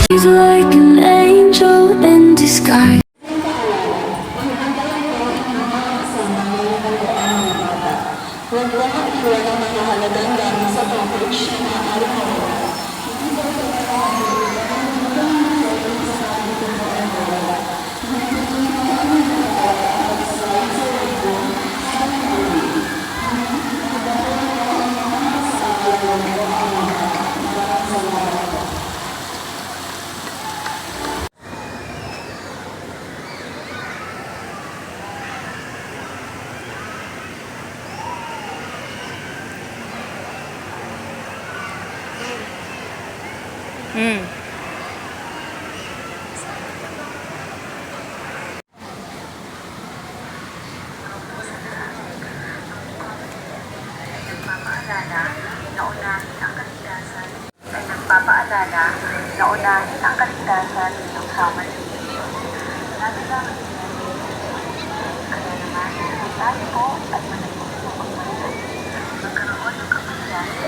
He's like an angel in disguise. Nagpapaalala na unahin ang kaligtasan ng Summer Vacation. Nagkakaroon kaya naman, tayo po ay managing pagmamalas. Magkaroon ng kapasiyan sa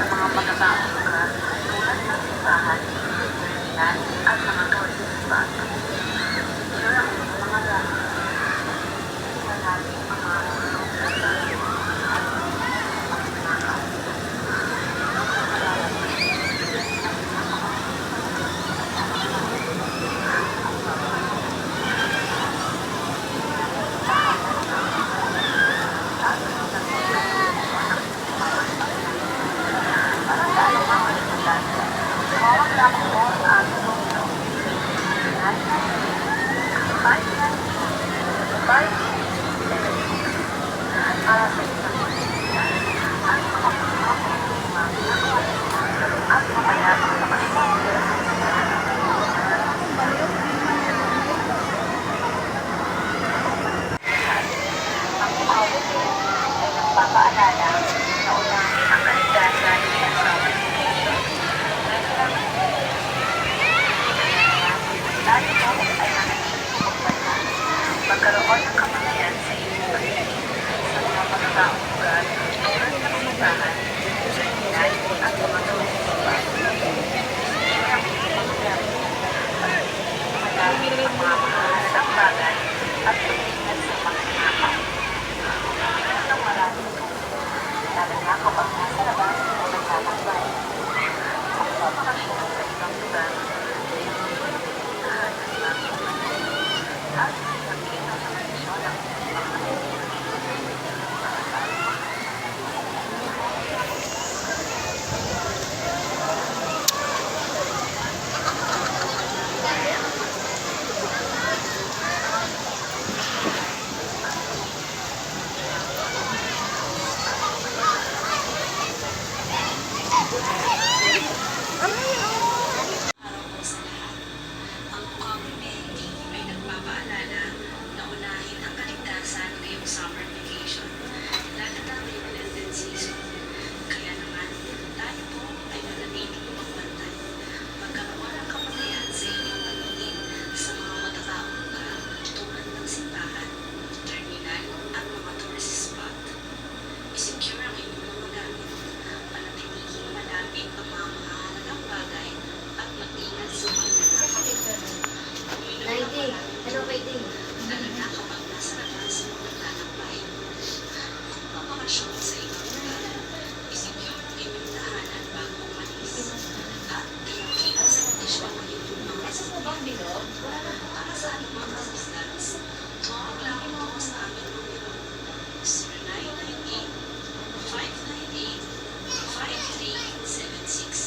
mga magkakaong lugar tulad ng simbahan, terminal at mga tourist spot. Sure ang mga gamit. Tingnan natin ang mga ulong at papaalala na unahin ang kaligtasan ng Summer Vacation. Tayo po ay managing pagmamalas. Magkaroon ng kapasiyan sa inyong pagdating sa mga magkakaong lugar tulad ng simbahan, terminal at mga tourist spot. Ang mga gamit, pagdating ang mga mahalagang bagay at pag-ingat sa mga sinakaw. Ang maraming lalo na kapag nasa labas o nagtatakbay. Kung papakasyon sa ibang lugar, at nakita sa kondisyon ng summer vacation, lalo na may blended season. Kaya naman, tayo po ay manatiling magbantay. Magkaroon ng kapatayan sa inyong pamilya sa mga matataong lugar tulad ng simbahan, terminal at mga tourist spot. I-secure ang inyong mga gamit, panatiling malapit ang mga mahalagang bagay at mag-ingat sa paglalakad. Hello, waiting. Lalo na kapag nasa labas o naglalakbay. Kung papakasyon sa ibang lugar, i-secure ang inyong tahanan bago umalis. At nakita sa kondisyon ng inyong mga sasakyan. Para sa anumang assistance, tumawag lang ito sa aming numero 0998-598-5376.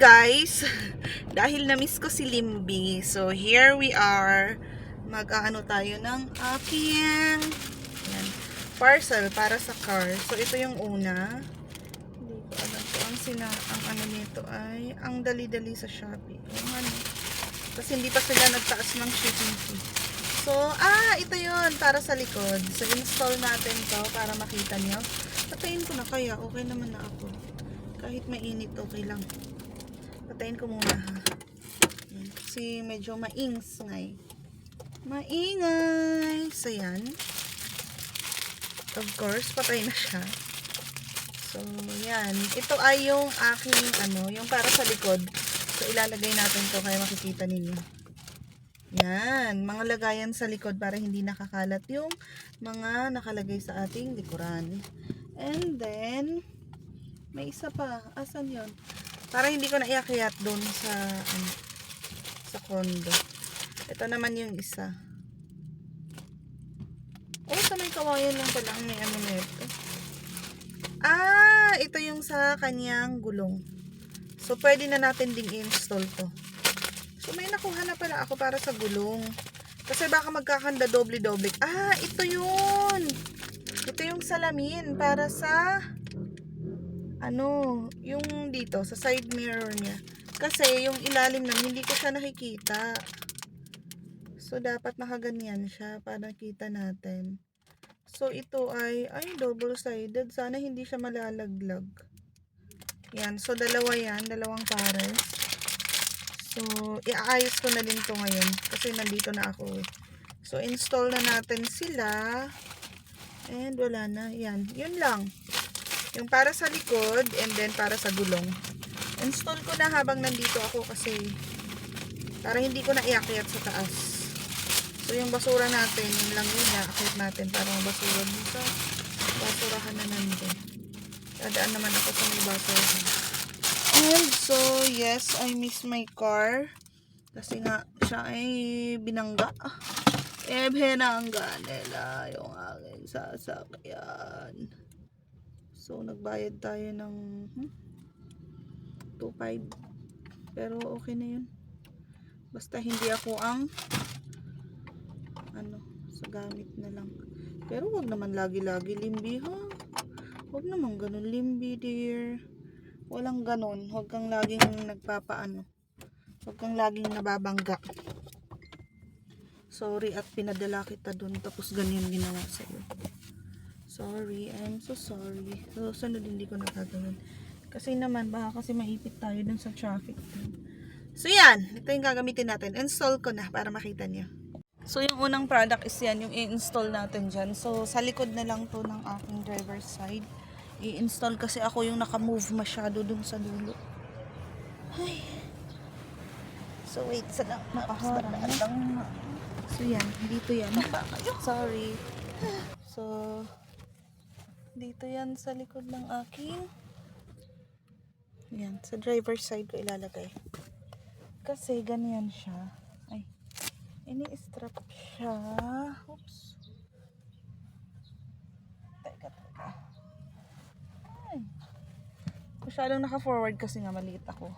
guys, dahil na-miss ko si Limby, so here we are. Mag-aano tayo ng aking parcel para sa car. So ito yung una. Hindi ko alam po ang ano nito ay ang dali-dali sa Shopee. Yung ano. Kasi hindi pa sila nagtaas ng shipping fee. So, ito yun para sa likod. So install natin to para makita nyo. Patayin ko na kaya, okay naman na ako. Kahit mainit, okay lang. Patayin ko muna ha. Yan. Kasi medyo maingay. Maingay. So yan. Of course, patay na siya. So yan. Ito ay yung aking yung para sa likod. So ilalagay natin to kaya makikita ninyo. Yan. Mga lagayan sa likod para hindi nakakalat yung mga nakalagay sa ating likuran. And then may isa pa. Asan yun? Para hindi ko na iakyat doon sa condo. Ito naman yung isa. Sa may kawayan lang pala ang may nito. Ito yung sa kanyang gulong. So, pwede na natin ding i-install to. So, may nakuha na pala ako para sa gulong. Kasi baka magkakanda doble-doble. Ito yun! Ito yung salamin para sa yung dito, sa side mirror niya. Kasi yung ilalim nun, hindi ko siya nakikita. So, dapat nakaganyan siya para nakita natin. So, ito ay double-sided. Sana hindi siya malalaglag. Yan. So, dalawa yan. Dalawang pares. So, iaayos ko na din to ngayon. Kasi nandito na ako eh. So, install na natin sila. And wala na. Yan. Yun lang. Yung para sa likod and then para sa gulong. Install ko na habang nandito ako kasi para hindi ko na iakyat sa taas. So yung basura natin, yun lang yun, iakyat natin para yung basura dito. Basurahan na nandun. Dadaan naman ako sa may basurahan. And so, yes, I miss my car. Kasi nga, siya ay binangga. Binangga nila yung aking sasakyan. So, nagbayad tayo ng 2.5. Pero okay na yun. Basta hindi ako ang sa gamit na lang. Pero wag naman lagi-lagi Limby ha. Wag naman ganun Limby dear. Walang ganun. Wag kang laging nagpapaano. Wag kang laging nababangga. Sorry at pinadala kita dun tapos ganyan ginawa sa'yo. Sorry, I'm so sorry. So, sunod hindi ko nakagawin. Kasi naman, baka kasi maipit tayo dun sa traffic. So, yan. Ito yung gagamitin natin. Install ko na para makita niyo. So, yung unang product is yan, yung i-install natin dyan. So, sa likod na lang to ng aking driver's side. I-install kasi ako yung naka-move masyado dun sa dulo. Ay. So, wait. Nakaharang lang. So, yan. Dito yan. Sorry. So, dito yan sa likod ng aking sa driver's side ko ilalagay kasi ganyan siya ini-strap siya. Oops, teka masyadong naka-forward kasi nga maliit ako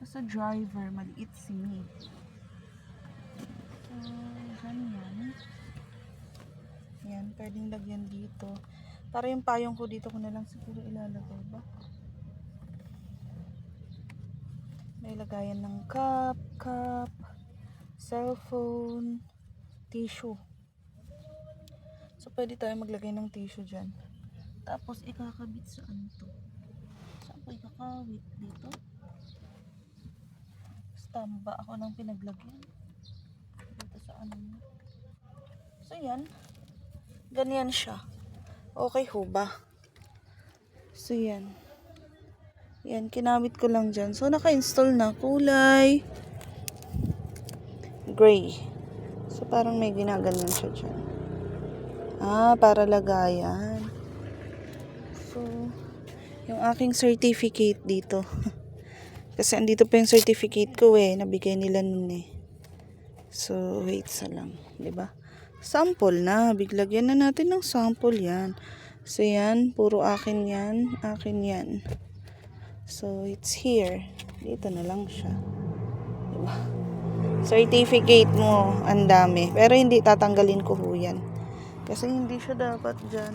sa driver, maliit si me. So, ganyan yan, pwedeng lagyan dito. Para yung payong ko dito ko na lang siguro ilalagay ba? May lagayan ng cup, cellphone, tissue. So, pwede tayo maglagay ng tissue dyan. Tapos, ikakabit saan to? Saan ko ikakabit? Dito? Tamba ako ng pinaglagyan. Dito sa ano. So, yan. Ganyan siya. Okay ho ba? So, yan. Yan, kinamit ko lang dyan. So, naka-install na. Kulay gray. So, parang may ginaganyan siya dyan. Para lagayan. So, yung aking certificate dito. Kasi andito pa yung certificate ko nabigay nila nun So, wait sa lang. 'Di ba? Sample na. Biglagyan na natin ng sample yan. So, yan. Puro akin yan. Akin yan. So, it's here. Dito na lang siya. Diba? Certificate mo, ang dami. Pero hindi tatanggalin ko ho yan. Kasi hindi siya dapat dyan.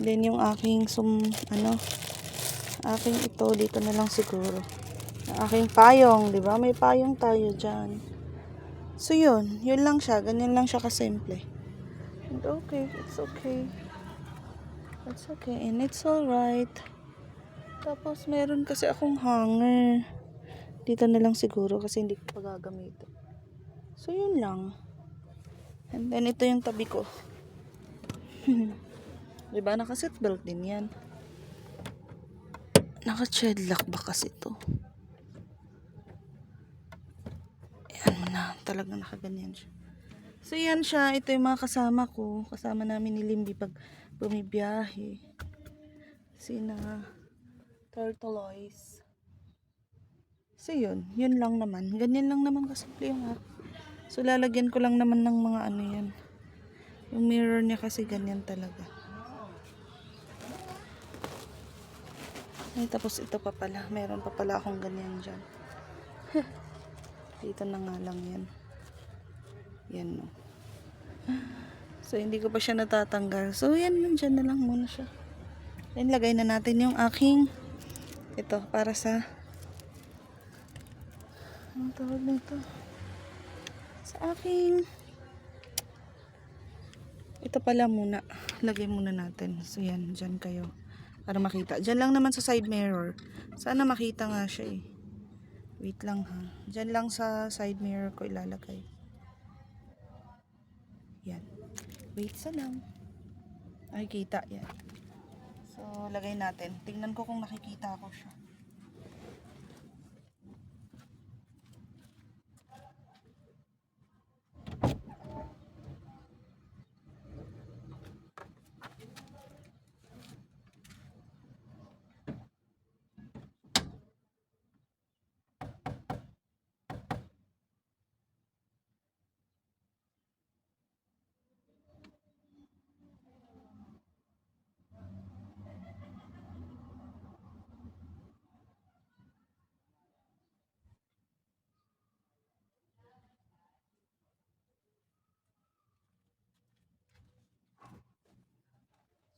Then, yung aking aking ito, dito na lang siguro. Yung aking payong, di ba? May payong tayo dyan. So, yun lang siya. Ganyan lang siya kasimple. And okay, it's okay. It's okay, and it's alright. Tapos, meron kasi akong hanger. Dito na lang siguro kasi hindi ko pa gagamitin. So, yun lang. And then, ito yung tabi ko. Diba? Naka-seatbelt din yan. Naka-chedlock ba kasi to? Ayan na. Talagang nakaganyan siya. So, yan siya. Ito yung mga kasama ko. Kasama namin ni Limby pag bumibiyahe. Sina Tortoloys. So, yun. Yun lang naman. Ganyan lang naman kasimple yung app. So, lalagyan ko lang naman ng mga ano yan. Yung mirror niya kasi ganyan talaga. Ay, tapos ito pa pala. Meron pa pala akong ganyan dyan. Dito na nga lang yan. Yan, no. So, hindi ko pa siya natatanggal. So, yan. Dyan na lang muna siya. Then, lagay na natin yung aking ito, para sa anong tawag nito? Sa aking ito pala muna. Lagay muna natin. So, yan. Dyan kayo. Para makita. Diyan lang naman sa side mirror. Sana makita nga siya eh. Wait lang ha. Diyan lang sa side mirror ko ilalagay. Yan. Wait sa lang. Nakikita. Yan. So, lagay natin. Tingnan ko kung nakikita ko siya.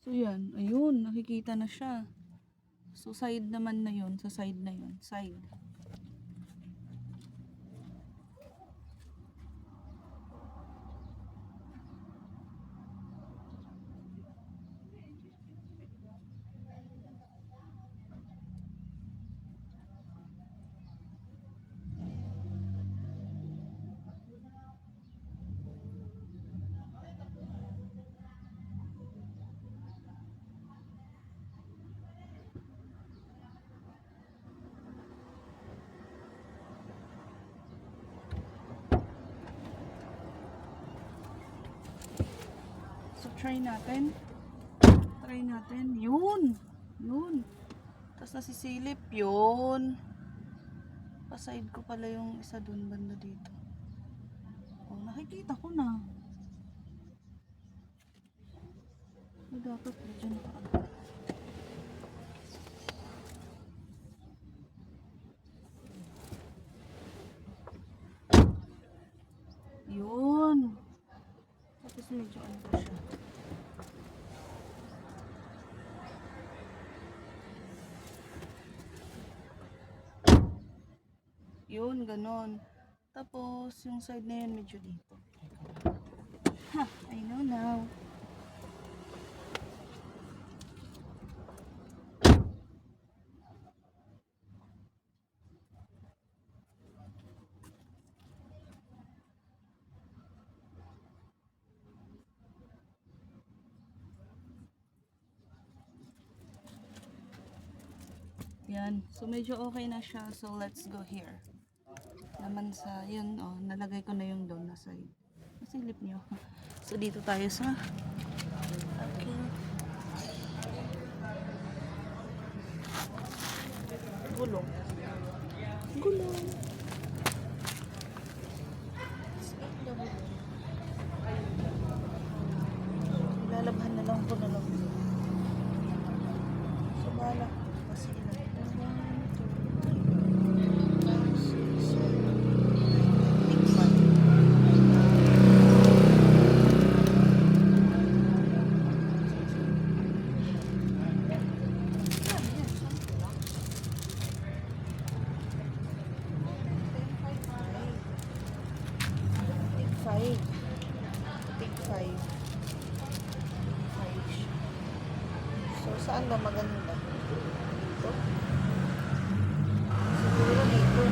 So, yan. Ayun. Nakikita na siya. So, side naman na yun. Sa side na yun. Side. So, try natin. Try natin. Yun. Yun. Tapos nasisilip. Yun. Pa-side ko pala yung isa dun banda dito. Oh, nakikita ko na. Dapat dyan pa. Yun. Tapos medyo ano pa siya. Yun, ganon. Tapos, yung side na yun medyo dito. Ha, I know now. Yan. So, medyo okay na siya. So, let's go here. Naman sa, yun, oh, nalagay ko na yung doon na side. Masilip nyo. So, dito tayo sa aking gulong. Gulong. Lalabhan na lang ko na lang. So, bala. Kasi ilan. 5. Tig 5. 5 siya. So, saan ba maganda? Dito? Siguro dito.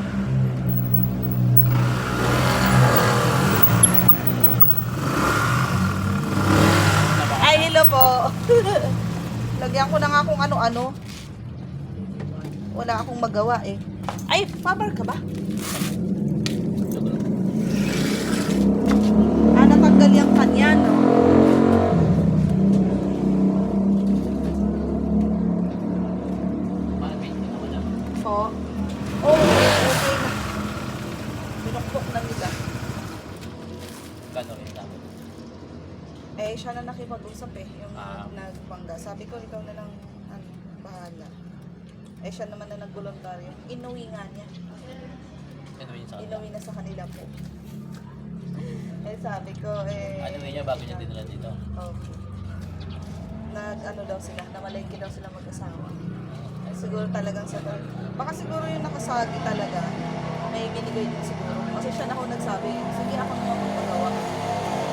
Ay, hello po. Lagyan ko na nga kung ano-ano. Wala akong magawa eh. Ay, Faber ka ba? Ah, natanggal yung kanya, no? Po. Oh, okay na. Binukbok na nila. Gano'n rin namin. Eh, siya na nakipag-usap eh, yung Ah. nagbangga. Sabi ko, ikaw na lang, ano, bahala. Eh, siya naman na nag-voluntaryo. Inuwi nga niya. Ano yun sa kanila? Inuwi na sa kanila po. Eh, sabi ko, eh... Ano yun niya bago niya dinala dito? Oh. Nag-ano daw sila, namalengke daw sila mag-asawa. Eh, siguro talagang sa... Baka siguro yung nakasagi talaga, may binigay din siguro. Kasi siya na ako nagsabi, sige ako naman magpagawa.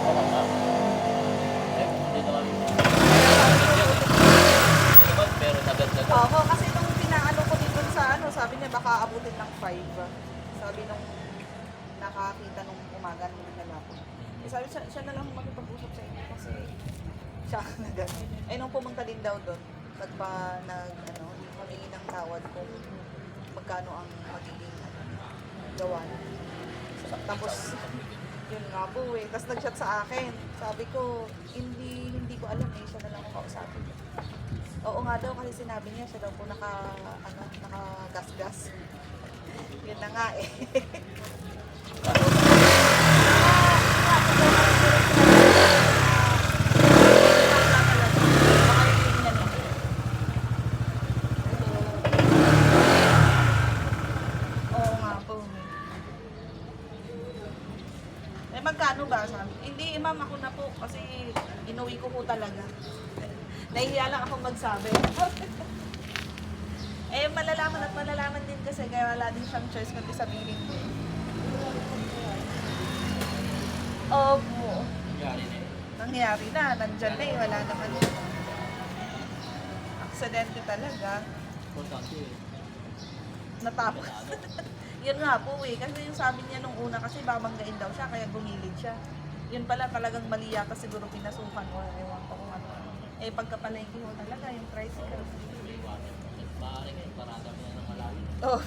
Oo nga. Eh, hindi na kami. Pero nagad-nagad. Oo, kasi nung pinaano ko dito sa ano, sabi niya baka abutin ng 5. Sabi nung nakakita nung umaga nung nalako. Eh, sabi siya na lang makipag-usap sa inyo kasi siya agad. Eh, nung pumunta din daw doon, humingi ng tawad kung magkano ang magiging gawan. Tapos, yun nga po eh. Tapos nag-chat sa akin. Sabi ko, hindi ko alam eh. Siya na lang ako kausapin. Oo nga daw kasi sinabi niya siya daw po nakagasgas. Yun na nga eh. Oo nga po. Eh magkano ba sabi? Hindi ma'am ako na po kasi inuwi ko po talaga. Nahihiya lang akong magsabi. Eh, malalaman din kasi kaya wala din siyang choice kundi sabihin ko. Opo. Nangyari na eh. Nangyari na, nandyan na eh, wala naman. Aksidente talaga. Importante eh. Natapos. Yun nga po eh, kasi yung sabi niya nung una kasi babanggain daw siya, kaya gumilid siya. Yun pala talagang mali yata siguro pinasukan o ewan ko kung ano. Eh, pagkapalengke mo talaga, yung tricycle. Maaari ngayon, parada mo na ng malalim. Oh.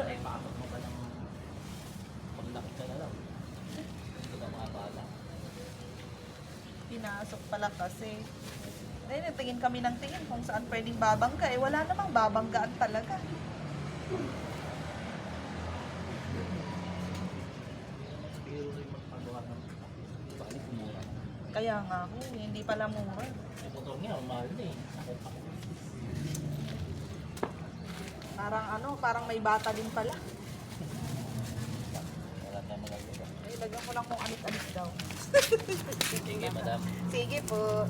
Eh, pakapag mo ba ng paglaki ka na lang? Hindi ka makabala. Pinasok pala kasi. Eh, tingin kami ng tingin kung saan pwedeng babangga. Eh, wala namang babanggaan talaga. Pero rin magpagawa ng balik kumura. Kaya nga ako, hindi pala mura. Yung motor niya, mahal na eh. Ako pa. Parang may bata din pala. Wala tayong magagawa. Eh, lagyan ko lang kung alit-alit daw. Sige, madam. Sige po.